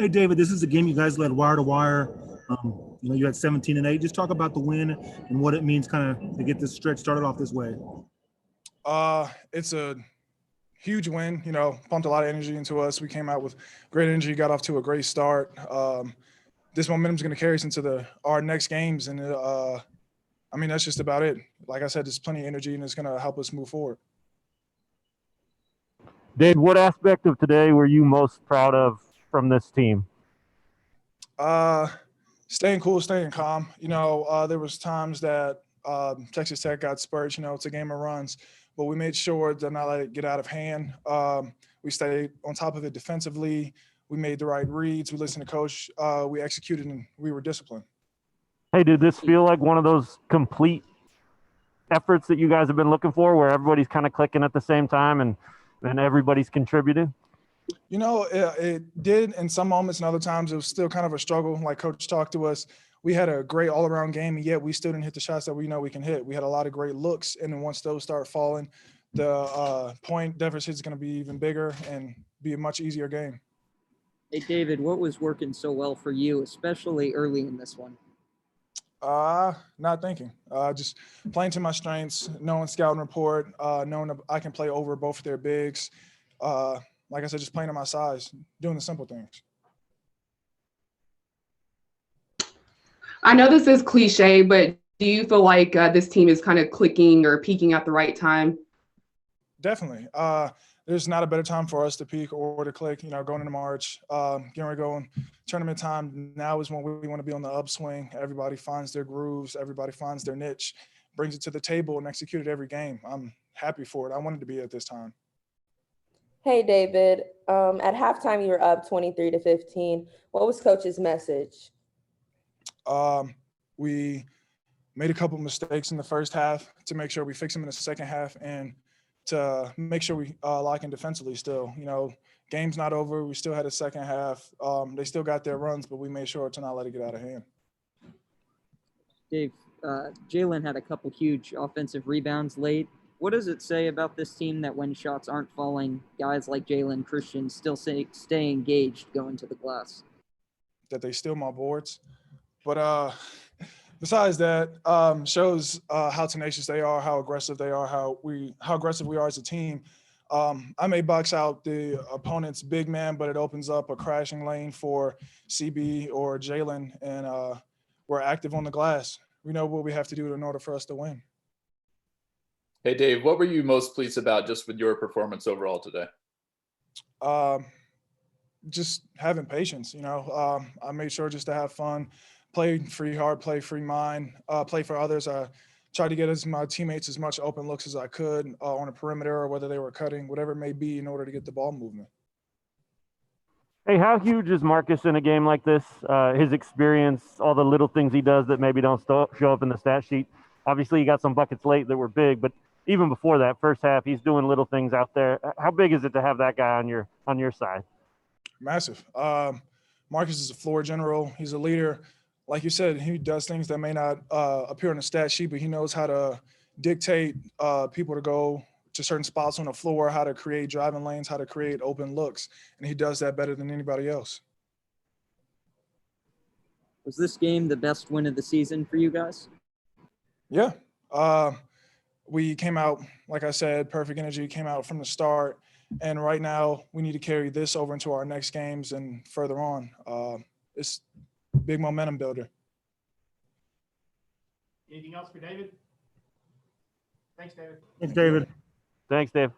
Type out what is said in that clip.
Hey, David, this is a game you guys led wire to wire. You had 17-8. Just talk about the win and what it means kind of to get this stretch started off this way. It's a huge win, pumped a lot of energy into us. We came out with great energy, got off to a great start. This momentum is going to carry us into our next games. And, that's just about it. Like I said, there's plenty of energy, and it's going to help us move forward. Dave, what aspect of today were you most proud of from this team? Staying cool, staying calm. There was times that Texas Tech got spurts. It's a game of runs, but we made sure to not let it get out of hand. We stayed on top of it defensively. We made the right reads. We listened to coach. We executed, and we were disciplined. Hey, did this feel like one of those complete efforts that you guys have been looking for, where everybody's kind of clicking at the same time and everybody's contributing? It did in some moments, and other times it was still kind of a struggle. Like coach talked to us, we had a great all-around game, and yet we still didn't hit the shots that we know we can hit. We had a lot of great looks, and then once those start falling, the point deficit is going to be even bigger and be a much easier game. Hey, David, what was working so well for you, especially early in this one? Not thinking. Just playing to my strengths, knowing scout and report, knowing that I can play over both of their bigs. Like I said, just playing to my size, doing the simple things. I know this is cliche, but do you feel like this team is kind of clicking or peaking at the right time? Definitely. There's not a better time for us to peak or to click, going into March, getting ready to go in tournament time. Now is when we want to be on the upswing. Everybody finds their grooves. Everybody finds their niche, brings it to the table and execute it every game. I'm happy for it. I wanted to be at this time. Hey, David, at halftime, you were up 23-15. What was coach's message? We made a couple mistakes in the first half to make sure we fix them in the second half and to make sure we lock in defensively still. Game's not over. We still had a second half. They still got their runs, but we made sure to not let it get out of hand. Dave, Jalen had a couple huge offensive rebounds late. What does it say about this team that when shots aren't falling, guys like Jalen, Christian still stay engaged going to the glass? That they steal my boards. But besides that, shows how tenacious they are, how aggressive they are, how aggressive we are as a team. I may box out the opponent's big man, but it opens up a crashing lane for CB or Jalen, and we're active on the glass. We know what we have to do in order for us to win. Hey, Dave, what were you most pleased about just with your performance overall today? Just having patience, I made sure just to have fun, play free heart, play free mind, play for others. I tried to get my teammates as much open looks as I could on a perimeter or whether they were cutting, whatever it may be in order to get the ball movement. Hey, how huge is Marcus in a game like this? His experience, all the little things he does that maybe don't show up in the stat sheet. Obviously, he got some buckets late that were big, but even before that, first half, he's doing little things out there. How big is it to have that guy on your side? Massive. Marcus is a floor general. He's a leader. Like you said, he does things that may not appear on the stat sheet, but he knows how to dictate people to go to certain spots on the floor, how to create driving lanes, how to create open looks, and he does that better than anybody else. Was this game the best win of the season for you guys? Yeah. We came out, like I said, perfect energy, came out from the start. And right now we need to carry this over into our next games and further on. It's big momentum builder. Anything else for David? Thanks, David. Thanks, David. Thanks, Dave.